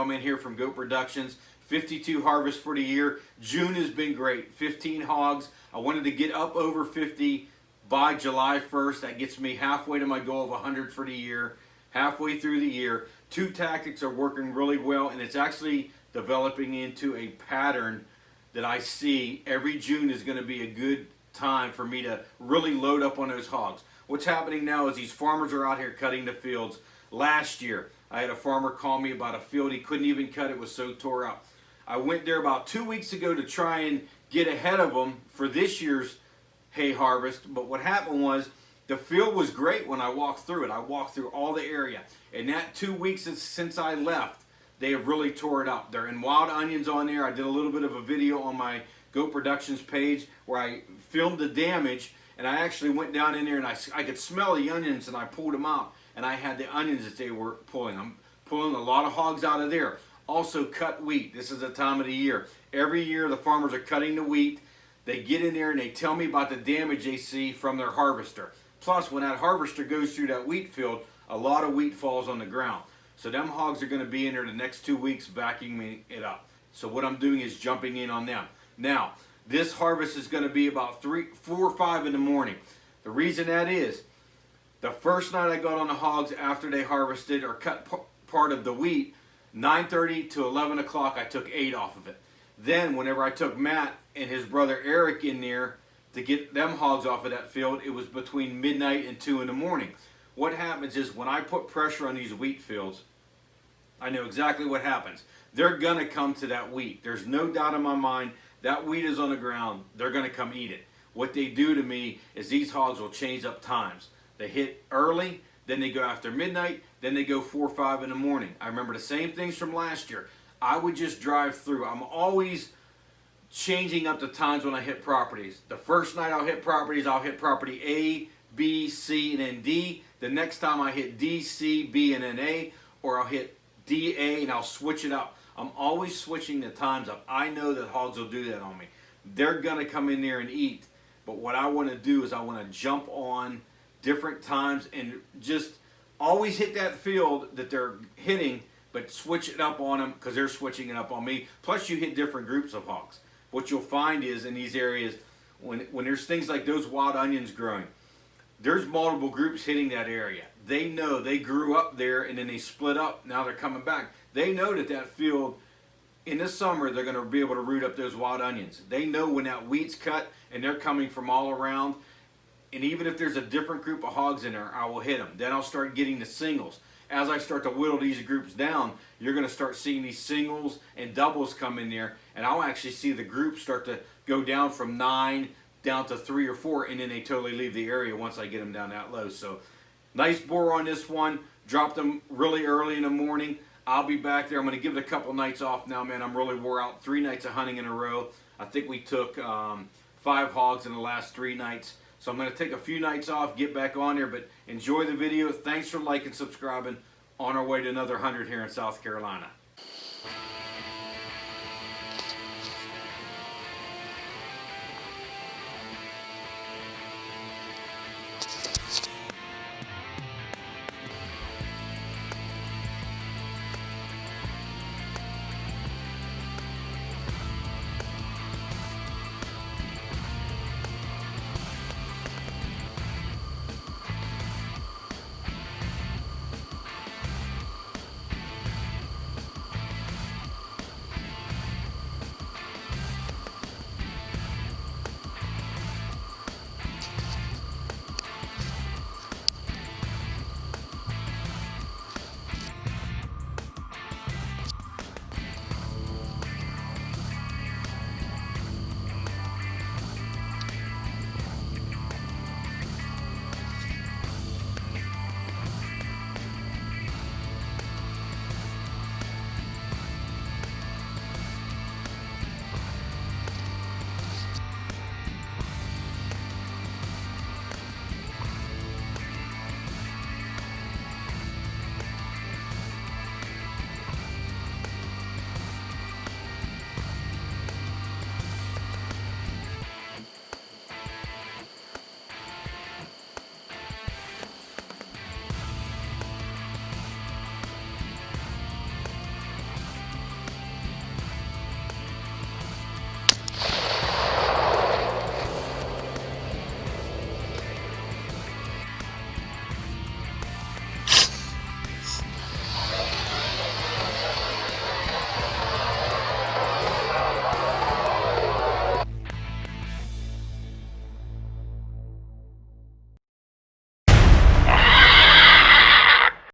Mailman here from Goat Productions. 52 harvests for the year. June has been great. 15 hogs. I wanted to get up over 50 by July 1st. That gets me halfway to my goal of 100 for the year. Halfway through the year. Two tactics are working really well, and it's actually developing into a pattern that I see every June is going to be a good time for me to really load up on those hogs. What's happening now is these farmers are out here cutting the fields. Last year, I had a farmer call me about a field he couldn't even cut. It was so tore up. I went there about 2 weeks ago to try and get ahead of them for this year's hay harvest. But what happened was the field was great when I walked through it. I walked through all the area. And that 2 weeks since I left, they have really tore it up. They're in wild onions on there. I did a little bit of a video on my Goat Productions page where I filmed the damage. And I actually went down in there and I could smell the onions, and I pulled them out. And I had the onions that they were pulling. I'm pulling a lot of hogs out of there. Also cut wheat. This is the time of the year. Every year the farmers are cutting the wheat. They get in there and they tell me about the damage they see from their harvester. Plus, when that harvester goes through that wheat field, a lot of wheat falls on the ground. So them hogs are going to be in there the next 2 weeks vacuuming it up. So what I'm doing is jumping in on them. Now, this harvest is going to be about 4 or 5 in the morning. The reason that is, the first night I got on the hogs after they harvested or cut part of the wheat, 9:30 to 11 o'clock, I took 8 off of it. Then, whenever I took Matt and his brother Eric in there to get them hogs off of that field, it was between midnight and 2 in the morning. What happens is when I put pressure on these wheat fields, I know exactly what happens. They're going to come to that wheat. There's no doubt in my mind that wheat is on the ground. They're going to come eat it. What they do to me is these hogs will change up times. They hit early, then they go after midnight, then they go 4 or 5 in the morning. I remember the same things from last year. I would just drive through. I'm always changing up the times when I hit properties. The first night I'll hit properties, I'll hit property A, B, C, and then D. The next time I hit D, C, B, and then A, or I'll hit D, A, and I'll switch it up. I'm always switching the times up. I know that hogs will do that on me. They're going to come in there and eat. But what I want to do is I want to jump on different times and just always hit that field that they're hitting, but switch it up on them because they're switching it up on me. Plus you hit different groups of hogs. What you'll find is in these areas, when there's things like those wild onions growing, there's multiple groups hitting that area. They know they grew up there and then they split up. Now they're coming back. They know that that field in the summer they're going to be able to root up those wild onions. They know when that wheat's cut and they're coming from all around. And even if there's a different group of hogs in there, I will hit them. Then I'll start getting the singles. As I start to whittle these groups down, you're going to start seeing these singles and doubles come in there. And I'll actually see the groups start to go down from 9 down to 3 or 4. And then they totally leave the area once I get them down that low. So nice bore on this one. Dropped them really early in the morning. I'll be back there. I'm going to give it a couple nights off now, man. I'm really wore out. 3 nights of hunting in a row. I think we took 5 hogs in the last 3 nights. So I'm going to take a few nights off, get back on there, but enjoy the video. Thanks for liking, subscribing. On our way to another 100 here in South Carolina.